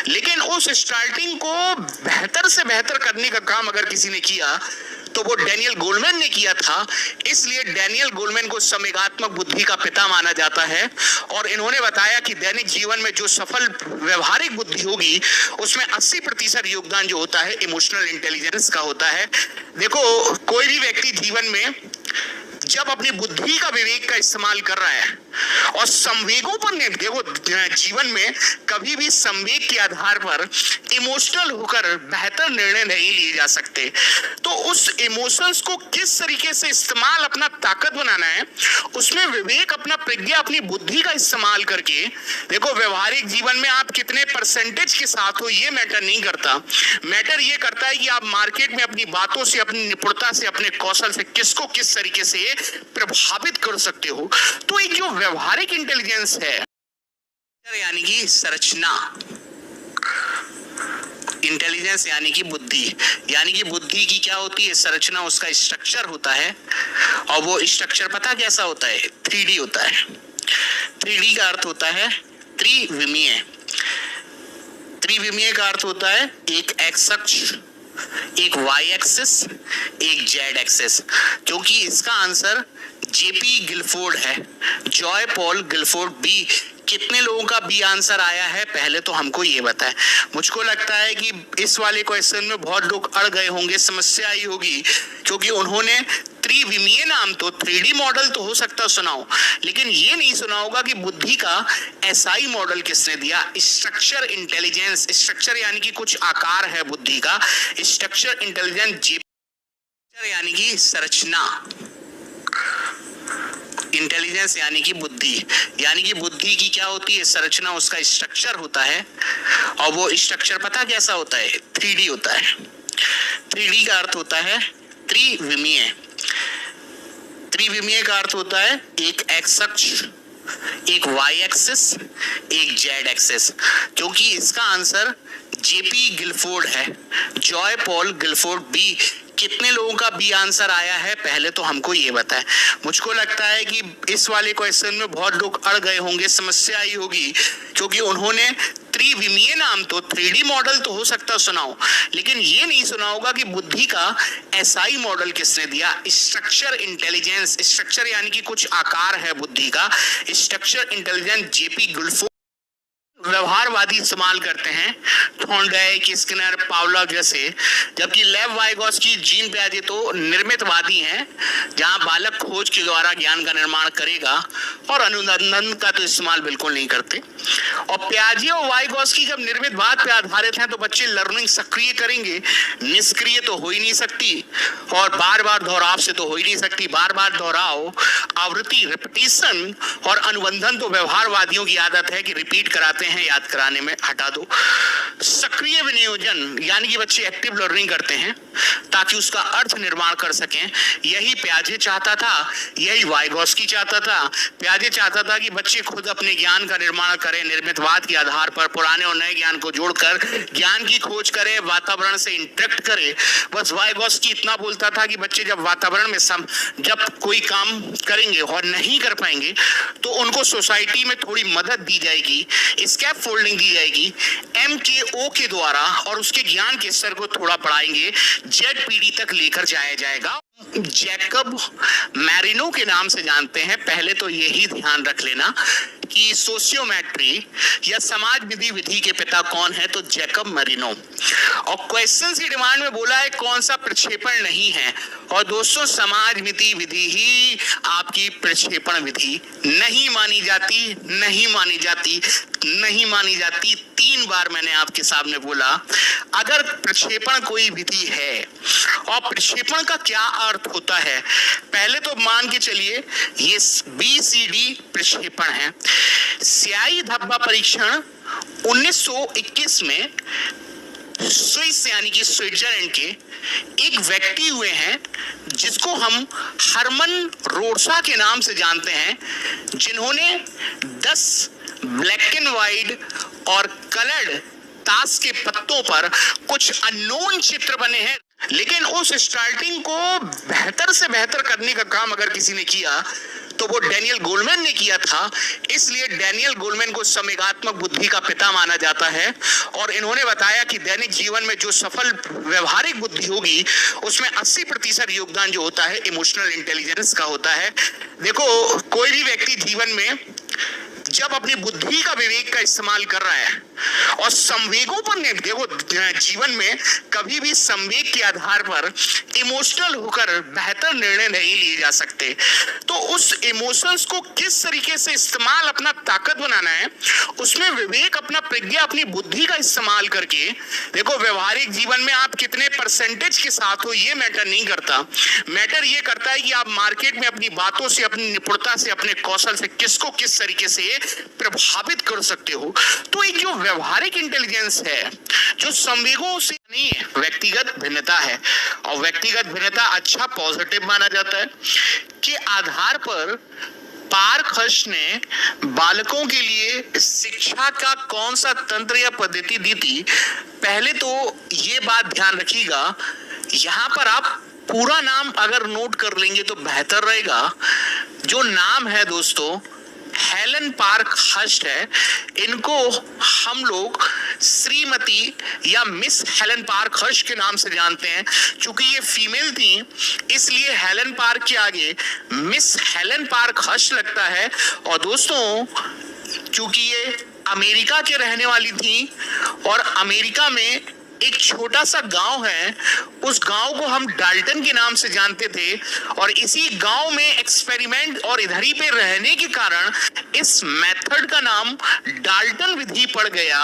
लेकिन उस स्टार्टिंग को बेहतर से बेहतर करने का काम अगर किसी ने किया तो वो डैनियल गोलमैन ने किया था। इसलिए डैनियल गोलमैन को संवेगात्मक बुद्धि का पिता माना जाता है और इन्होंने बताया कि दैनिक जीवन में जो सफल व्यवहारिक बुद्धि होगी उसमें 80% योगदान जो होता है इमोशनल इंटेलिजेंस का होता है। देखो, कोई भी व्यक्ति जीवन में जब अपनी बुद्धि का विवेक का इस्तेमाल कर रहा है और संवेगों पर नहीं, देखो जीवन में कभी भी संवेग के आधार पर इमोशनल होकर बेहतर निर्णय नहीं लिए जा सकते। तो उस इमोशंस को किस तरीके से इस्तेमाल अपना ताकत बनाना है, उसमें विवेक अपना प्रज्ञा अपनी बुद्धि का इस्तेमाल करके, देखो व्यवहारिक जीवन में आप कितने परसेंटेज के साथ हो ये मैटर नहीं करता। मैटर ये करता है कि आप मार्केट में अपनी बातों से, अपनी निपुणता से, अपने कौशल से किसको किस तरीके से प्रभावित कर सकते हो। तो एक जो व्यवहारिक इंटेलिजेंस है यानी कि संरचना, इंटेलिजेंस यानी कि बुद्धि, यानी कि बुद्धि की क्या होती है, संरचना, उसका स्ट्रक्चर होता है। और वो स्ट्रक्चर पता कैसा होता है, 3D होता है। 3D का अर्थ होता है त्रिविमीय। त्रिविमीय का अर्थ होता है एक एक्स अक्ष, एक वाई एक्सिस, एक जेड एक्सिस। क्योंकि इसका आंसर जेपी गिलफोर्ड है, जॉय पॉल गिलफोर्ड। बी, कितने लोगों का बी आंसर आया है पहले तो हमको ये बताएं। मुझको लगता है कि इस वाले क्वेश्चन में बहुत लोग अड़ गए होंगे, समस्या आई होगी, क्योंकि उन्होंने त्रिविमीय नाम तो 3D मॉडल तो हो सकता सुनाओ, लेकिन ये नहीं सुना होगा कि बुद्धि का एसआई मॉडल किसने दिया, स्ट्रक्चर इंटेलिजेंस। स्ट्रक्चर यानी कि कुछ आकार है बुद्धि का, स्ट्रक्चर इंटेलिजेंस यानी कि संरचना, इंटेलिजेंस यानी कि बुद्धि, यानी कि बुद्धि की क्या होती है, संरचना, उसका स्ट्रक्चर होता है। और वो स्ट्रक्चर पता कैसा होता है, 3D होता है। 3D का अर्थ होता है त्रिविमीय। त्रिविमीय का अर्थ होता है एक एक्स अक्ष, एक वाई एक्सिस, एक जेड एक्सिस। क्योंकि इसका आंसर जेपी गिलफोर्ड है, जॉय पॉल गिलफोर्ड। बी, कितने लोगों का बी आंसर आया है पहले तो हमको ये बताएं। मुझको लगता है कि इस वाले क्वेश्चन में बहुत लोग अड़ गए होंगे, समस्या आई होगी, क्योंकि उन्होंने त्रिविमीय नाम तो 3D मॉडल तो हो सकता सुनाओ, लेकिन ये नहीं सुना होगा कि बुद्धि का एसआई मॉडल किसने दिया, स्ट्रक्चर इंटेलिजेंस। स्ट्रक्चर यानी कि कुछ आकार है बुद्धि का, स्ट्रक्चर इंटेलिजेंस जेपी गिलफोर्ड। व्यवहारवादी इस्तेमाल करते हैं, थॉर्नडाइक, स्किनर, पावलव जैसे, जबकि लेव वाइगोत्स्की, जीन पियाजे तो निर्मितवादी हैं, जहां बालक खोज के द्वारा ज्ञान का निर्माण करेगा और अनुनंदन का तो इस्तेमाल बिल्कुल नहीं करते। और पियाजे और वाइगोत्स्की जब निर्मितवाद पे आधारित हैं तो बच्चे लर्निंग सक्रिय करेंगे, निष्क्रिय तो हो ही नहीं सकती, और बार बार दोहराव से तो हो ही नहीं सकती। बार बार दोहराव, आवृत्ति, रिपीटिशन और अनुबंधन तो व्यवहारवादियों की आदत है कि रिपीट कराते हैं, याद कराने में हटा दो। सक्रिय विनियोजन यानी कि बच्चे एक्टिव लर्निंग करते हैं ताकि उसका अर्थ निर्माण कर सकें। यही पियाजे चाहता था, यही वाइगोत्स्की चाहता था। पियाजे चाहता था कि बच्चे खुद अपने ज्ञान का निर्माण करें, निर्मितवाद के आधार पर पुराने और नए ज्ञान को जोड़कर ज्ञान की खोज करें, वातावरण से इंटरेक्ट करें। बस वाइगोत्स्की इतना बोलता था कि बच्चे जब वातावरण में जब कोई काम करेंगे और नहीं कर पाएंगे तो उनको सोसाइटी में थोड़ी मदद दी जाएगी, स्कैप फोल्डिंग दी जाएगी MKO के द्वारा, और उसके ज्ञान के स्तर को थोड़ा बढ़ाएंगे, ZPD तक लेकर जाया जाएगा। जैकब मैरिनो के नाम से जानते हैं, पहले तो यही ध्यान रख लेना कि सोशियोमेट्री या समाज विधि विधि के पिता कौन है, तो जैकब मैरिनो। और क्वेश्चन की डिमांड में बोला है कौन सा प्रक्षेपण नहीं है, और दोस्तों समाज विधि विधि ही आपकी प्रक्षेपण विधि नहीं मानी जाती, नहीं मानी जाती, नहीं मानी जाती। 3 बार मैंने आपके सामने बोला, अगर प्रक्षेपण कोई विधि है, और प्रक्षेपण का क्या अर्थ होता है, पहले तो मान के चलिए ये BCD प्रक्षेपण है। स्याही धब्बा परीक्षण 1921 में स्विस यानी कि स्विट्जरलैंड के एक व्यक्ति हुए हैं जिसको हम हरमन रोड्सा के नाम से जानते हैं, जिन्होंने 10 ब्लैक एंड व्हाइट और कलर्ड ताश के पत्तों पर कुछ अननोन चित्र बने हैं। लेकिन उस स्टार्टिंग को बेहतर से बेहतर करने का काम अगर किसी ने किया तो वो डैनियल गोलमैन ने किया था। इसलिए डैनियल गोलमैन को संवेगात्मक बुद्धि का पिता माना जाता है। और इन्होंने बताया कि दैनिक जीवन में जो सफल व्यवहारिक बुद्धि होगी उसमें 80% योगदान जो होता है इमोशनल इंटेलिजेंस का होता है। देखो, कोई भी व्यक्ति जीवन में जब अपनी बुद्धि का विवेक का इस्तेमाल कर रहा है और संवेगों पर नहीं, देखो जीवन में कभी भी संवेग के आधार पर इमोशनल होकर बेहतर निर्णय नहीं लिए जा सकते। तो उस इमोशंस को किस तरीके से इस्तेमाल अपना ताकत बनाना है, उसमें विवेक अपना प्रज्ञा अपनी बुद्धि का इस्तेमाल करके, देखो व्यवहारिक जीवन में आप कितने परसेंटेज के साथ हो ये मैटर नहीं करता। मैटर ये करता है कि आप मार्केट में अपनी बातों से, अपनी निपुणता से, अपने कौशल से किसको किस तरीके से प्रभावित कर सकते हो। तो एक जो व्यवहारिक इंटेलिजेंस है जो संवेगों से नहीं है, व्यक्तिगत भिन्नता है। और व्यक्तिगत भिन्नता अच्छा पॉजिटिव माना जाता है के आधार पर पार्क हर्ष ने बालकों के लिए शिक्षा का कौन सा तंत्र या पद्धति दी थी। पहले तो ये बात ध्यान रखिएगा, यहां पर आप पूरा नाम अगर नोट कर लेंगे तो बेहतर रहेगा। जो नाम है दोस्तों हेलन पार्क हर्स्ट है, इनको हम लोग श्रीमती या मिस हेलन पार्क हर्स्ट के नाम से जानते हैं। चूंकि ये फीमेल थी इसलिए हेलन पार्क के आगे मिस हेलन पार्क हर्स्ट लगता है। और दोस्तों चूंकि ये अमेरिका के रहने वाली थी और अमेरिका में एक छोटा सा गांव है, उस गांव को हम डाल्टन के नाम से जानते थे। और इसी गांव में एक्सपेरिमेंट और इधर ही पे रहने के कारण इस मेथड का नाम डाल्टन विधि पड़ गया।